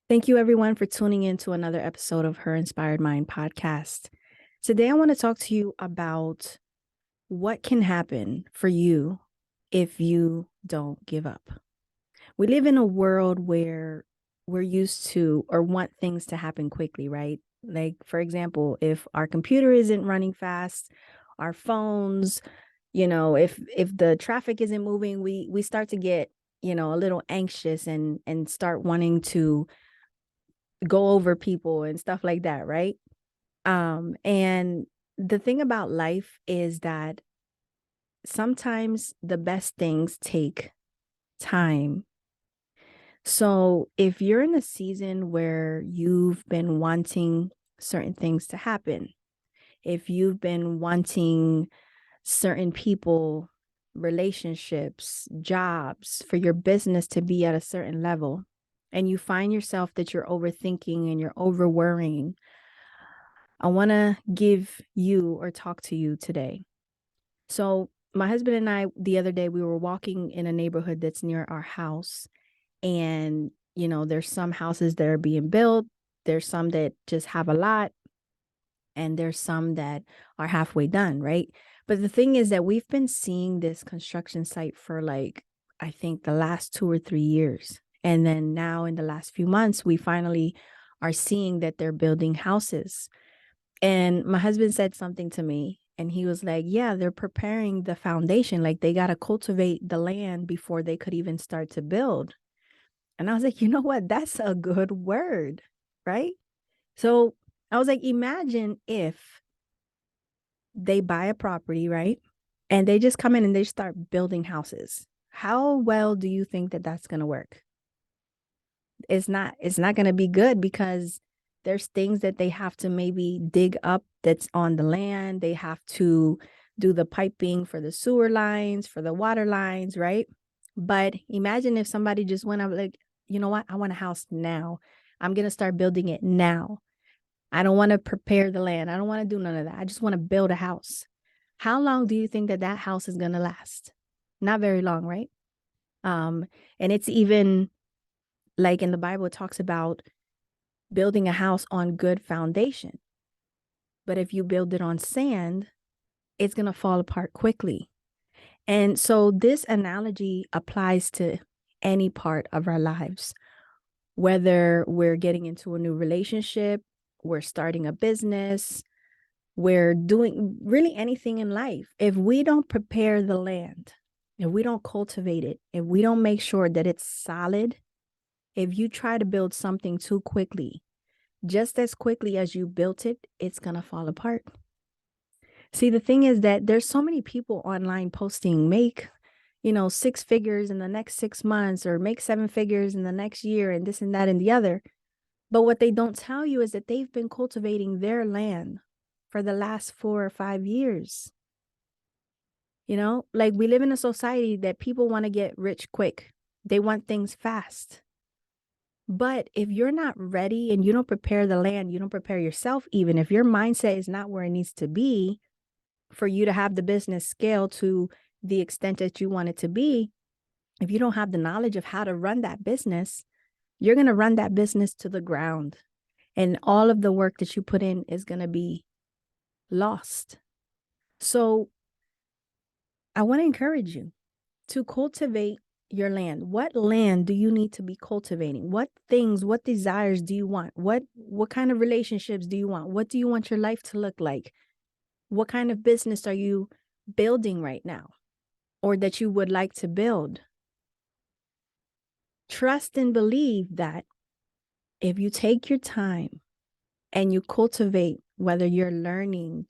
Thank you, everyone, for tuning in to another episode of Her Inspired Mind podcast. Today, I want to talk to you about what can happen for you if you don't give up. We live in a world where we're used to or want things to happen quickly, right? Like, for example, if our computer isn't running fast, our phones, if the traffic isn't moving, we start to get, a little anxious and start wanting to go over people and stuff like that, right? And the thing about life is that sometimes the best things take time. So if you're in a season where you've been wanting certain things to happen, if you've been wanting certain people, relationships, jobs, for your business to be at a certain level, and you find yourself that you're overthinking and you're over worrying, I want to give you or talk to you today. So, my husband and I, the other day, we were walking in a neighborhood that's near our house. And, there's some houses that are being built, there's some that just have a lot, and there's some that are halfway done, right? But the thing is that we've been seeing this construction site for I think the last 2 or 3 years. And then now in the last few months, we finally are seeing that they're building houses. And my husband said something to me, and he was like, yeah, they're preparing the foundation. Like they got to cultivate the land before they could even start to build. And I was like, you know what? That's a good word, right? So I was like, imagine if they buy a property, right? And they just come in and they start building houses. How well do you think that that's going to work? It's not going to be good because there's things that they have to maybe dig up that's on the land. They have to do the piping for the sewer lines, for the water lines, right? But imagine if somebody just went up like, you know what? I want a house now. I'm going to start building it now. I don't want to prepare the land. I don't want to do none of that. I just want to build a house. How long do you think that that house is going to last? Not very long, right? And it's even like in the Bible, it talks about building a house on good foundation. But if you build it on sand, it's going to fall apart quickly. And so this analogy applies to any part of our lives, whether we're getting into a new relationship, we're starting a business, we're doing really anything in life. If we don't prepare the land, if we don't cultivate it, if we don't make sure that it's solid, if you try to build something too quickly, just as quickly as you built it, it's going to fall apart. See, the thing is that there's so many people online posting, make, 6 figures in the next 6 months or make 7 figures in the next year and this and that and the other. But what they don't tell you is that they've been cultivating their land for the last 4 or 5 years. Like we live in a society that people want to get rich quick. They want things fast. But if you're not ready and you don't prepare the land, you don't prepare yourself, even if your mindset is not where it needs to be for you to have the business scale to the extent that you want it to be, if you don't have the knowledge of how to run that business, you're going to run that business to the ground. And all of the work that you put in is going to be lost. So I want to encourage you to cultivate your land. What land do you need to be cultivating? What things, what desires do you want? What kind of relationships do you want? What do you want your life to look like? What kind of business are you building right now or that you would like to build? Trust and believe that if you take your time and you cultivate, whether you're learning,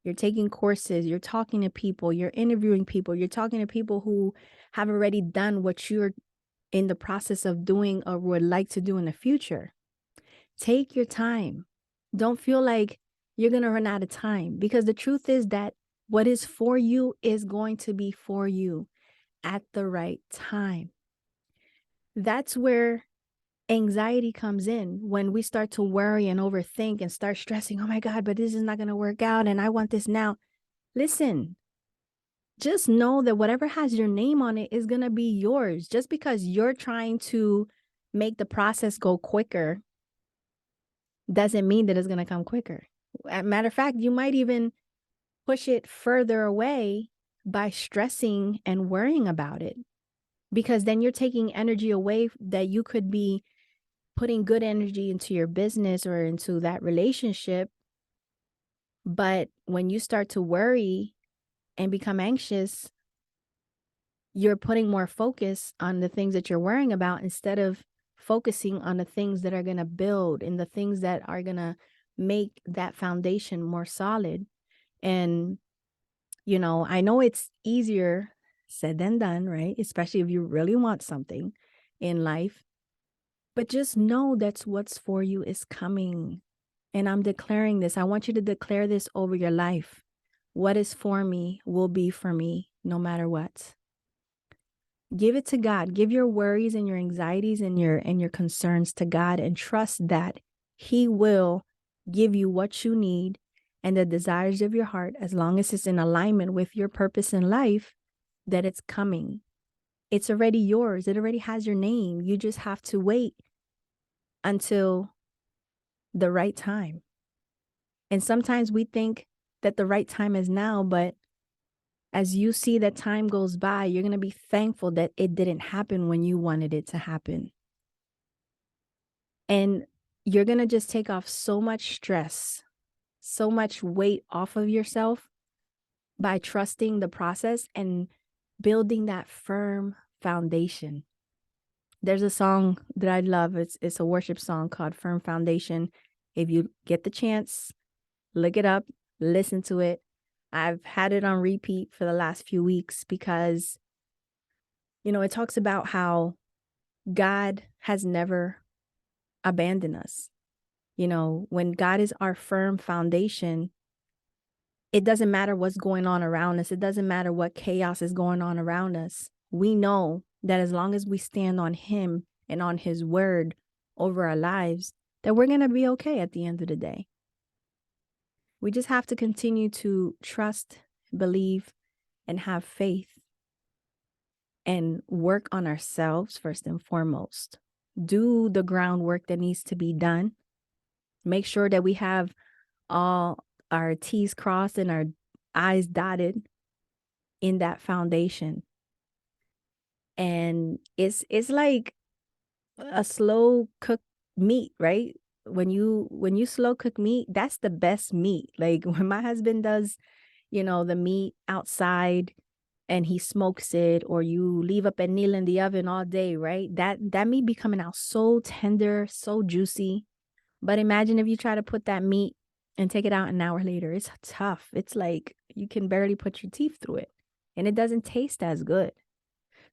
you're taking courses, you're talking to people, you're interviewing people, you're talking to people who have already done what you're in the process of doing or would like to do in the future. Take your time. Don't feel like you're going to run out of time, because the truth is that what is for you is going to be for you at the right time. That's where anxiety comes in, when we start to worry and overthink and start stressing. Oh my God, but this is not going to work out and I want this now. Listen, just know that whatever has your name on it is going to be yours. Just because you're trying to make the process go quicker doesn't mean that it's going to come quicker. As a matter of fact, you might even push it further away by stressing and worrying about it, because then you're taking energy away that you could be putting good energy into your business or into that relationship. But when you start to worry and become anxious, you're putting more focus on the things that you're worrying about instead of focusing on the things that are going to build and the things that are going to make that foundation more solid. And, I know it's easier said than done, right? Especially if you really want something in life. But just know that's what's for you is coming. And I'm declaring this. I want you to declare this over your life. What is for me will be for me no matter what. Give it to God. Give your worries and your anxieties and your concerns to God, and trust that He will give you what you need and the desires of your heart, as long as it's in alignment with your purpose in life, that it's coming. It's already yours. It already has your name. You just have to wait until the right time. And sometimes we think that the right time is now, but as you see that time goes by, you're going to be thankful that it didn't happen when you wanted it to happen. And you're going to just take off so much stress, so much weight off of yourself by trusting the process and building that firm foundation. There's a song that I love. It's a worship song called Firm Foundation. If you get the chance, look it up, listen to it. I've had it on repeat for the last few weeks because, it talks about how God has never abandoned us. When God is our firm foundation, it doesn't matter what's going on around us. It doesn't matter what chaos is going on around us. We know that as long as we stand on Him and on His word over our lives, that we're going to be okay at the end of the day. We just have to continue to trust, believe, and have faith, and work on ourselves first and foremost. Do the groundwork that needs to be done. Make sure that we have all our T's crossed and our I's dotted in that foundation. And it's like a slow cooked meat, right? When you slow cook meat, that's the best meat. Like when my husband does, the meat outside and he smokes it, or you leave a pernil in the oven all day, right? That meat be coming out so tender, so juicy. But imagine if you try to put that meat and take it out an hour later. It's tough. It's like you can barely put your teeth through it, and it doesn't taste as good.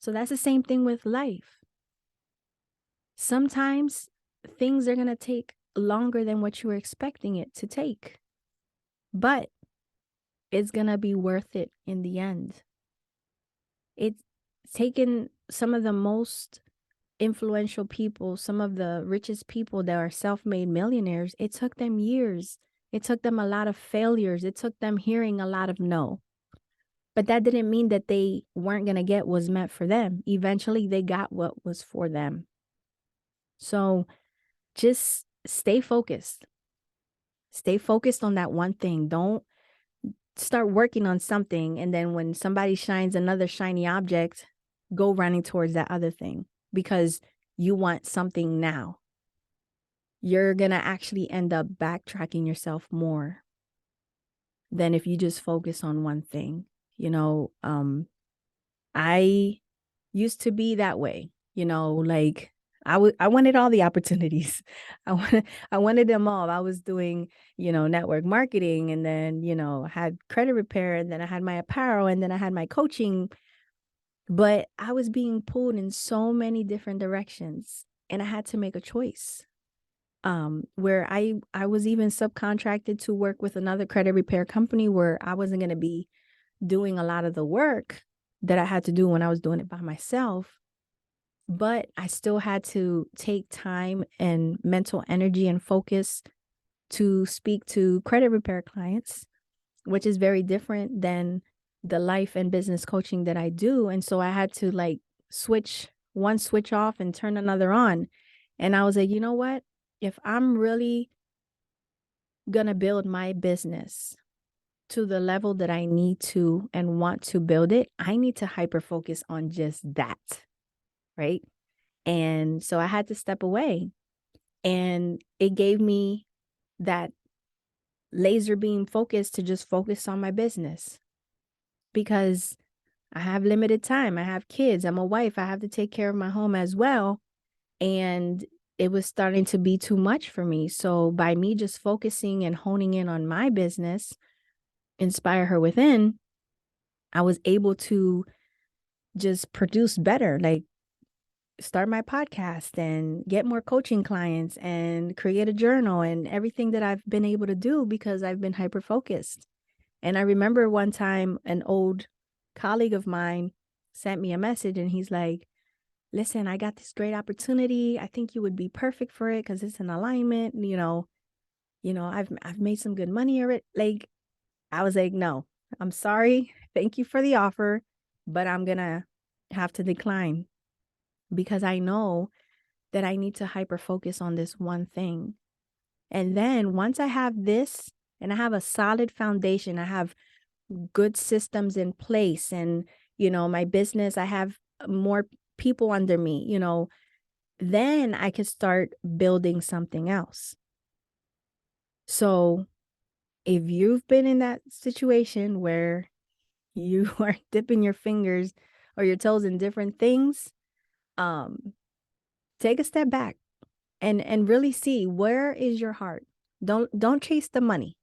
So that's the same thing with life. Sometimes things are going to take longer than what you were expecting it to take, but it's going to be worth it in the end. It's taken some of the most influential people, some of the richest people that are self-made millionaires. It took them years. It took them a lot of failures. It took them hearing a lot of no. But that didn't mean that they weren't going to get what was meant for them. Eventually, they got what was for them. So just stay focused. Stay focused on that one thing. Don't start working on something, and then when somebody shines another shiny object, go running towards that other thing because you want something now. You're going to actually end up backtracking yourself more than if you just focus on one thing. I used to be that way, like I wanted all the opportunities. I wanted them all. I was doing, network marketing, and then, I had credit repair, and then I had my apparel, and then I had my coaching. But I was being pulled in so many different directions, and I had to make a choice. Where I was even subcontracted to work with another credit repair company where I wasn't going to be doing a lot of the work that I had to do when I was doing it by myself. But I still had to take time and mental energy and focus to speak to credit repair clients, which is very different than the life and business coaching that I do. And so I had to switch one switch off and turn another on. And I was like, you know what? If I'm really going to build my business to the level that I need to and want to build it, I need to hyper focus on just that. Right. And so I had to step away, and it gave me that laser beam focus to just focus on my business, because I have limited time. I have kids. I'm a wife. I have to take care of my home as well. And it was starting to be too much for me. So by me just focusing and honing in on my business, Inspire Her Within, I was able to just produce better, like start my podcast and get more coaching clients and create a journal and everything that I've been able to do because I've been hyper focused. And I remember one time an old colleague of mine sent me a message, and he's like, listen, I got this great opportunity. I think you would be perfect for it because it's an alignment. I've made some good money already. Like, I was like, no, I'm sorry. Thank you for the offer, but I'm going to have to decline, because I know that I need to hyper focus on this one thing. And then once I have this and I have a solid foundation, I have good systems in place, and, my business, I have more people under me, then I could start building something else. So if you've been in that situation where you are dipping your fingers or your toes in different things, take a step back and really see, where is your heart. Don't chase the money.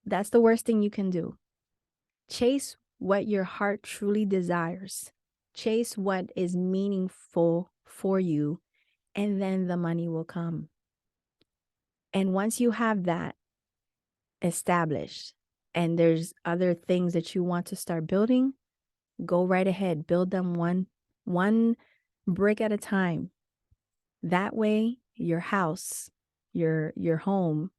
That's the worst thing you can do. Chase what your heart truly desires. Chase what is meaningful for you, and then the money will come. And once you have that established and there's other things that you want to start building, go right ahead. Build them one brick at a time. That way, your house, your home,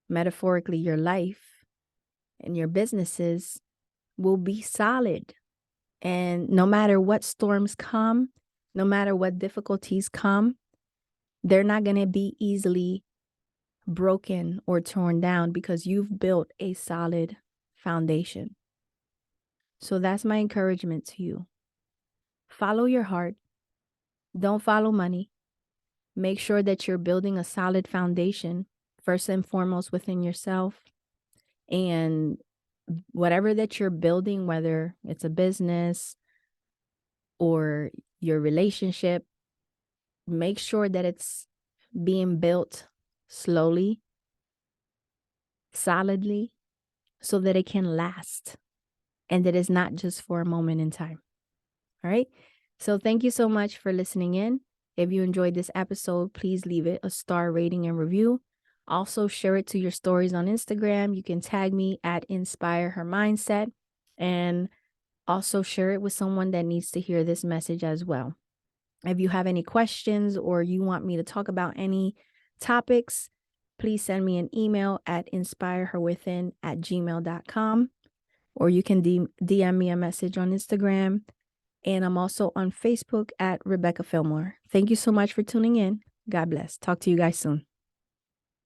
metaphorically your life, and your businesses will be solid. And no matter what storms come, no matter what difficulties come, they're not going to be easily broken or torn down, because you've built a solid foundation. So that's my encouragement to you. Follow your heart. Don't follow money. Make sure that you're building a solid foundation, first and foremost, within yourself. And whatever that you're building, whether it's a business or your relationship, make sure that it's being built slowly, solidly, so that it can last and that it's not just for a moment in time. All right. So thank you so much for listening in. If you enjoyed this episode, please leave it a star rating and review. Also, share it to your stories on Instagram. You can tag me at Inspire Her Mindset, and also share it with someone that needs to hear this message as well. If you have any questions or you want me to talk about any topics, please send me an email at inspireherwithin@gmail.com, or you can DM me a message on Instagram. And I'm also on Facebook at Rebecca Fillmore. Thank you so much for tuning in. God bless. Talk to you guys soon.